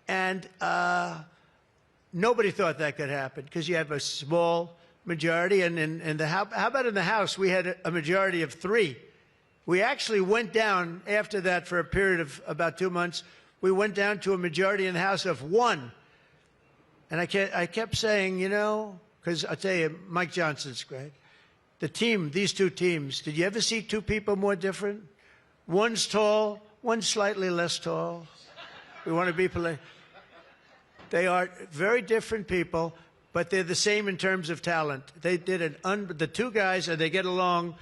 And nobody thought that could happen because you have a small majority. And how about in the House? We had a majority of 3. We actually went down after that for a period of about 2 months. We went down to a majority in the House of 1. And I kept saying, you know, because I'll tell you, Mike Johnson's great. The team, these 2 teams, did you ever see 2 people more different? One's tall, one's slightly less tall. We want to be polite. They are very different people, but they're the same in terms of talent. They did the 2 guys, and they get along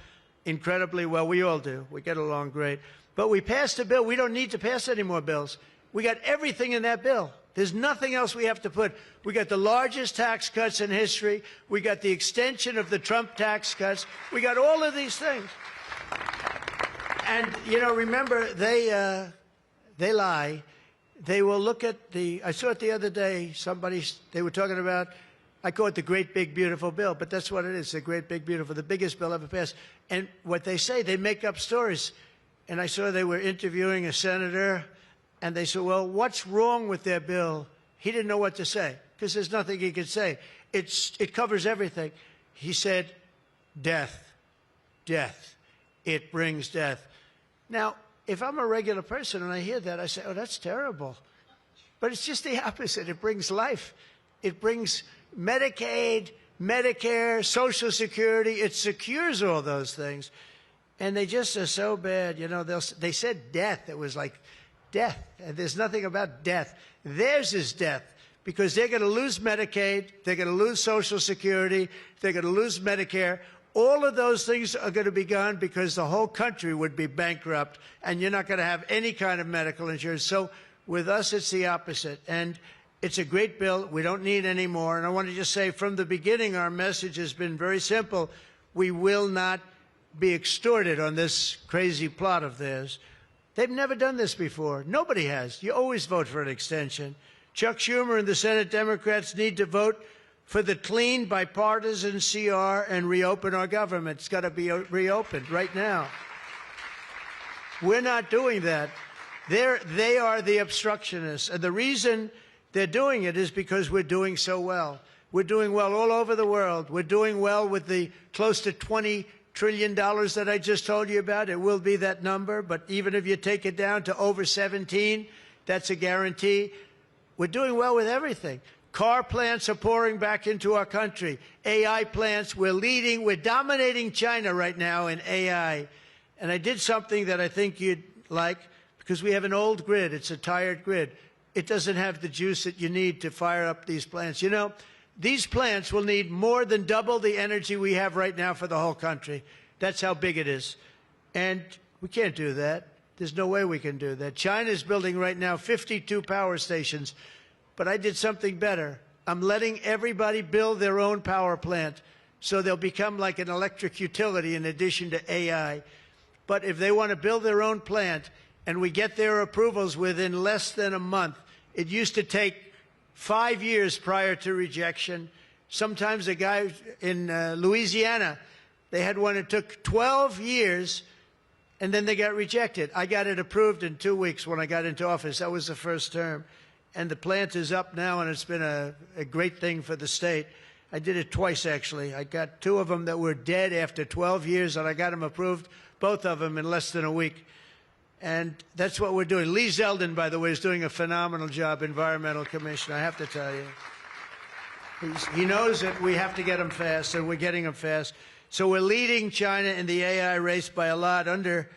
incredibly well. We all do. We get along great. But we passed a bill. We don't need to pass any more bills. We got everything in that bill. There's nothing else we have to put. We got the largest tax cuts in history. We got the extension of the Trump tax cuts. We got all of these things. And, you know, remember, they lie. They will look at I saw it the other day, they were talking about, I call it the great big beautiful bill, but that's what it is, the great big beautiful, the biggest bill ever passed. And what they say, they make up stories. And I saw they were interviewing a senator, and they said, well, what's wrong with their bill? He didn't know what to say, because there's nothing he could say. It covers everything. He said, death, death. It brings death. Now, if I'm a regular person and I hear that, I say, oh, that's terrible. But it's just the opposite. It brings life. It brings Medicaid, Medicare, Social Security. It secures all those things. And they just are so bad. You know, they said death. It was like death. And there's nothing about death. Theirs is death, because they're going to lose Medicaid. They're going to lose Social Security. They're going to lose Medicare. All of those things are going to be gone because the whole country would be bankrupt, and you're not going to have any kind of medical insurance. So with us, it's the opposite. And it's a great bill. We don't need any more. And I want to just say, from the beginning, our message has been very simple. We will not be extorted on this crazy plot of theirs. They've never done this before. Nobody has. You always vote for an extension. Chuck Schumer and the Senate Democrats need to vote for the clean, bipartisan CR and reopen our government. It's got to be reopened right now. We're not doing that. They are the obstructionists. And the reason they're doing it is because we're doing so well. We're doing well all over the world. We're doing well with the close to $20 trillion that I just told you about. It will be that number. But even if you take it down to over 17, that's a guarantee. We're doing well with everything. Car plants are pouring back into our country. AI plants, we're leading. We're dominating China right now in AI. And I did something that I think you'd like, because we have an old grid. It's a tired grid. It doesn't have the juice that you need to fire up these plants. You know, these plants will need more than double the energy we have right now for the whole country. That's how big it is. And we can't do that. There's no way we can do that. China is building right now 52 power stations. But I did something better. I'm letting everybody build their own power plant, so they'll become like an electric utility in addition to AI. But if they want to build their own plant and we get their approvals within less than a month, it used to take 5 years prior to rejection. Sometimes a guy in Louisiana, they had one that took 12 years, and then they got rejected. I got it approved in 2 weeks when I got into office. That was the first term. And the plant is up now, and it's been a great thing for the state. I did it twice, actually. I got 2 of them that were dead after 12 years, and I got them approved, both of them, in less than a week. And that's what we're doing. Lee Zeldin, by the way, is doing a phenomenal job, Environmental Commissioner, I have to tell you. He knows that we have to get them fast, and we're getting them fast. So we're leading China in the AI race by a lot, under